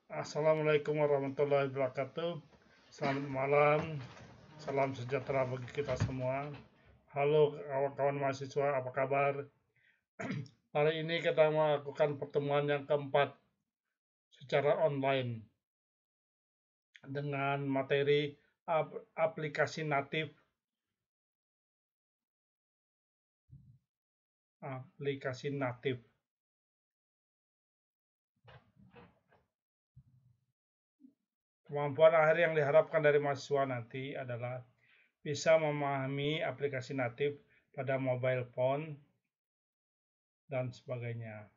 Assalamualaikum warahmatullahi wabarakatuh. Selamat malam, salam sejahtera bagi kita semua. Halo kawan-kawan mahasiswa, apa kabar? Hari ini kita melakukan pertemuan yang keempat secara online dengan materi aplikasi natif. Aplikasi natif. Kemampuan akhir yang diharapkan dari mahasiswa nanti adalah bisa memahami aplikasi natif pada mobile phone dan sebagainya.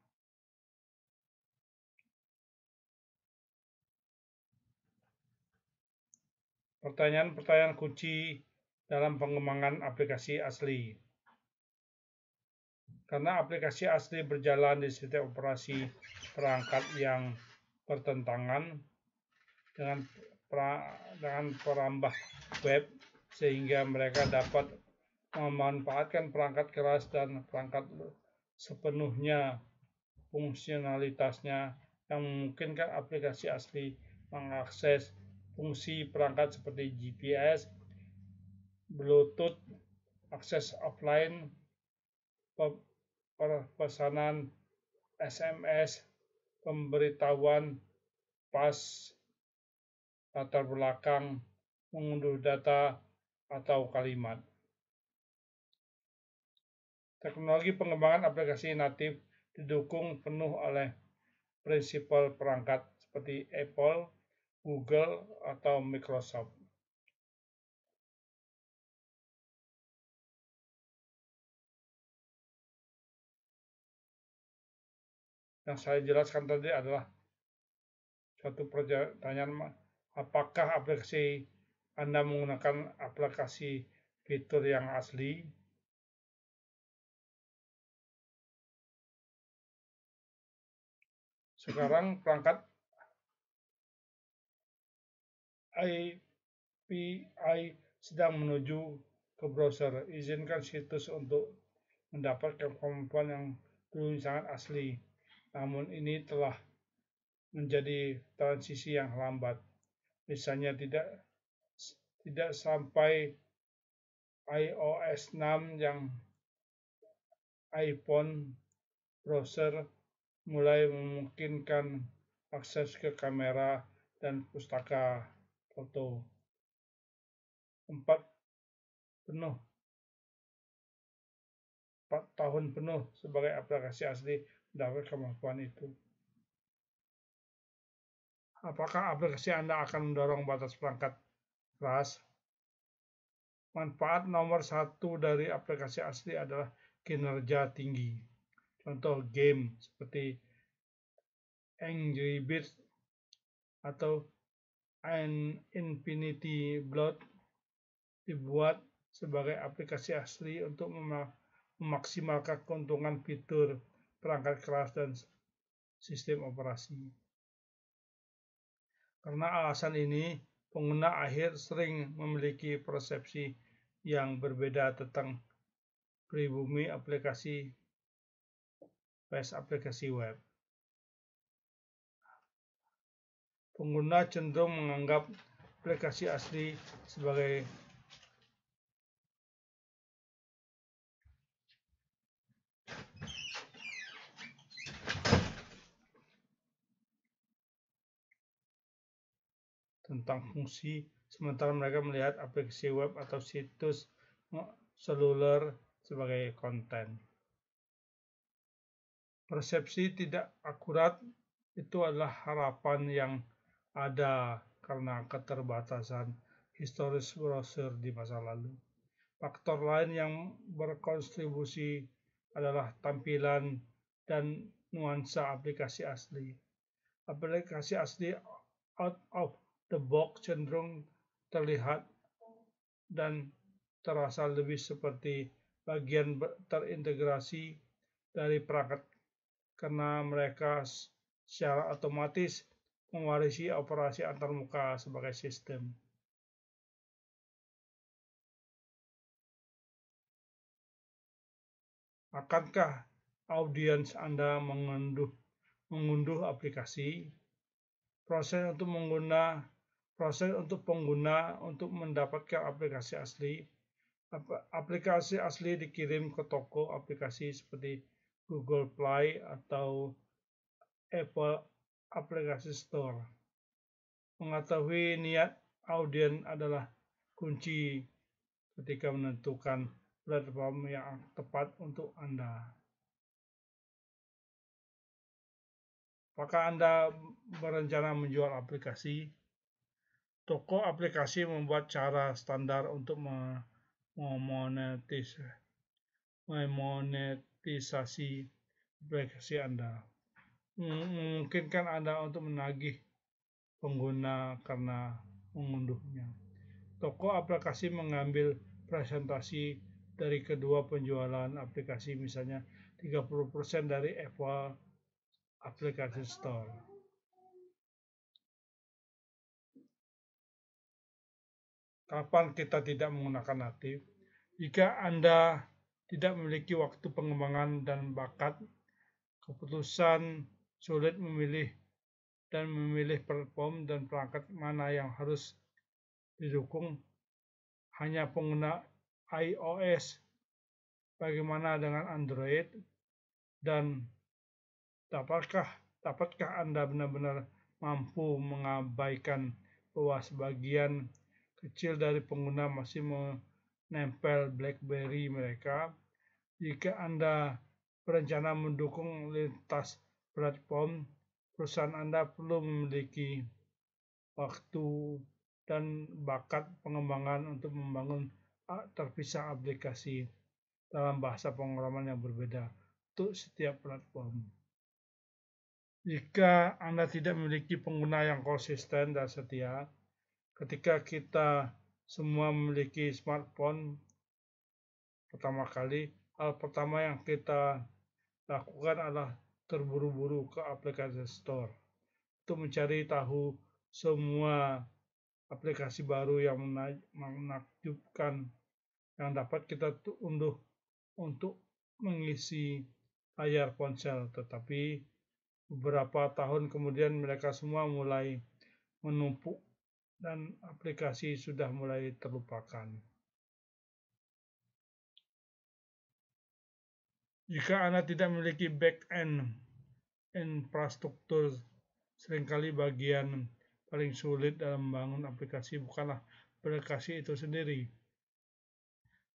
Pertanyaan-pertanyaan kunci dalam pengembangan aplikasi asli. Karena aplikasi asli berjalan di setiap operasi perangkat yang bertentangan dengan perambah web, sehingga mereka dapat memanfaatkan perangkat keras dan perangkat sepenuhnya fungsionalitasnya yang memungkinkan aplikasi asli mengakses fungsi perangkat seperti GPS, Bluetooth, akses offline, pesanan SMS, pemberitahuan pas, latar belakang, mengunduh data, atau kalimat. Teknologi pengembangan aplikasi natif didukung penuh oleh prinsipal perangkat seperti Apple, Google, atau Microsoft. Yang saya jelaskan tadi adalah suatu pertanyaan, apakah aplikasi Anda menggunakan aplikasi fitur yang asli? Sekarang perangkat API sedang menuju ke browser. Izinkan situs untuk mendapatkan kemampuan yang dulu sangat asli. Namun ini telah menjadi transisi yang lambat. Misalnya tidak sampai iOS 6 yang iPhone browser mulai memungkinkan akses ke kamera dan pustaka foto. 4 tahun penuh sebagai aplikasi asli mendapat kemampuan itu. Apakah aplikasi Anda akan mendorong batas perangkat keras? Manfaat nomor satu dari aplikasi asli adalah kinerja tinggi. Contoh game seperti Angry Birds atau Infinity Blood dibuat sebagai aplikasi asli untuk memaksimalkan keuntungan fitur perangkat keras dan sistem operasi. Karena alasan ini, pengguna akhir sering memiliki persepsi yang berbeda tentang pribumi aplikasi web. Pengguna cenderung menganggap aplikasi asli sebagai tentang fungsi, sementara mereka melihat aplikasi web atau situs seluler sebagai konten. Persepsi tidak akurat itu adalah harapan yang ada karena keterbatasan historis browser di masa lalu. Faktor lain yang berkontribusi adalah tampilan dan nuansa aplikasi asli. Aplikasi asli out of the box cenderung terlihat dan terasa lebih seperti bagian terintegrasi dari perangkat karena mereka secara otomatis mewarisi operasi antarmuka sebagai sistem. Akankah audiens Anda mengunduh aplikasi? proses untuk pengguna untuk mendapatkan aplikasi asli. Aplikasi asli dikirim ke toko aplikasi seperti Google Play atau Apple Application Store. Mengetahui niat audien adalah kunci ketika menentukan platform yang tepat untuk Anda. Apakah Anda berencana menjual aplikasi? Toko aplikasi membuat cara standar untuk memonetisasi aplikasi Anda. Memungkinkan Anda untuk menagih pengguna karena mengunduhnya. Toko aplikasi mengambil presentasi dari kedua penjualan aplikasi, misalnya 30% dari Apple Application Store. Kapan kita tidak menggunakan natif? Jika Anda tidak memiliki waktu pengembangan dan bakat, keputusan sulit memilih platform dan perangkat mana yang harus didukung. Hanya pengguna iOS. Bagaimana dengan Android? Dan dapatkah Anda benar-benar mampu mengabaikan bahwa sebagian kecil dari pengguna masih menempel BlackBerry mereka? Jika Anda berencana mendukung lintas platform, perusahaan Anda perlu memiliki waktu dan bakat pengembangan untuk membangun terpisah aplikasi dalam bahasa pemrograman yang berbeda untuk setiap platform. Jika Anda tidak memiliki pengguna yang konsisten dan setia, ketika kita semua memiliki smartphone, hal pertama yang kita lakukan adalah terburu-buru ke aplikasi store untuk mencari tahu semua aplikasi baru yang menakjubkan yang dapat kita unduh untuk mengisi layar ponsel. Tetapi beberapa tahun kemudian mereka semua mulai menumpuk dan aplikasi sudah mulai terlupakan. Jika Anda tidak memiliki back-end infrastruktur, seringkali bagian paling sulit dalam membangun aplikasi bukanlah aplikasi itu sendiri,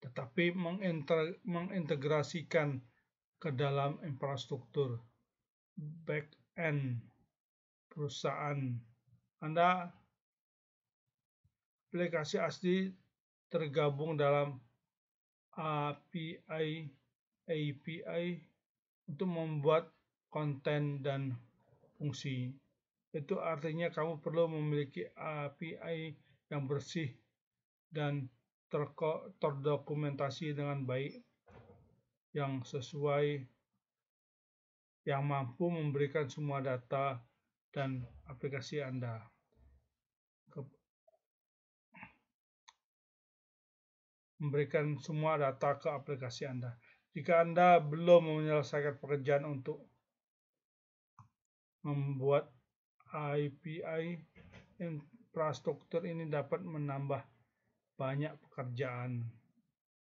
tetapi mengintegrasikan ke dalam infrastruktur back-end perusahaan Anda. Aplikasi asli tergabung dalam API untuk membuat konten dan fungsi. Itu artinya kamu perlu memiliki API yang bersih dan terdokumentasi dengan baik, yang sesuai, yang mampu memberikan semua data dan aplikasi Anda. Memberikan semua data ke aplikasi Anda. Jika Anda belum menyelesaikan pekerjaan untuk membuat API, infrastruktur ini dapat menambah banyak pekerjaan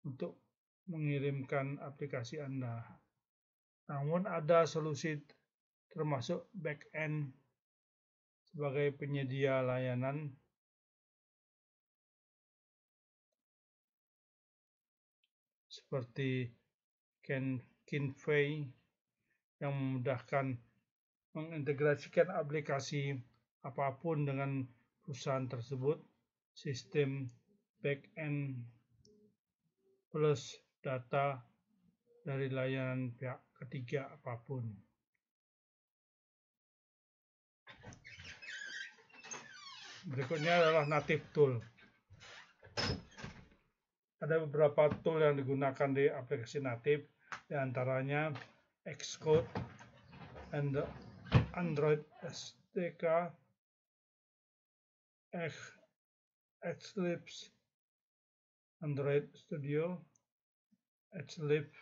untuk mengirimkan aplikasi Anda. Namun ada solusi termasuk back-end sebagai penyedia layanan seperti Kinvey yang memudahkan mengintegrasikan aplikasi apapun dengan perusahaan tersebut, sistem back-end plus data dari layanan pihak ketiga apapun. Berikutnya adalah native tool. Ada beberapa tool yang digunakan di aplikasi native, diantaranya Xcode, Android SDK, Eclipse, Android Studio, Eclipse,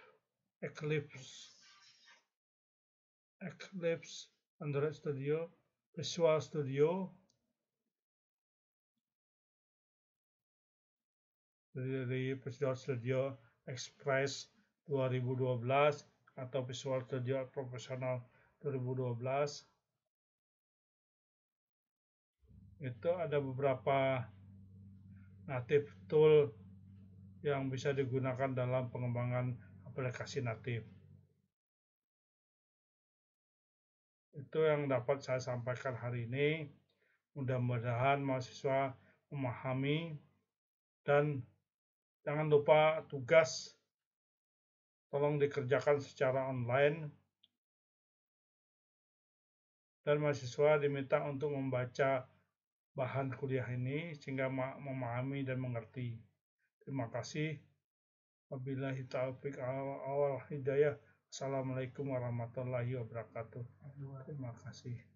Android Studio, Visual Studio dari Visual Studio Express 2012 atau Visual Studio Professional 2012. Itu ada beberapa native tool yang bisa digunakan dalam pengembangan aplikasi natif. Itu yang dapat saya sampaikan hari ini. Mudah-mudahan mahasiswa memahami, dan jangan lupa tugas tolong dikerjakan secara online, dan mahasiswa diminta untuk membaca bahan kuliah ini sehingga memahami dan mengerti. Terima kasih. Wabillahi taufiq wal hidayah. Assalamualaikum warahmatullahi wabarakatuh. Terima kasih.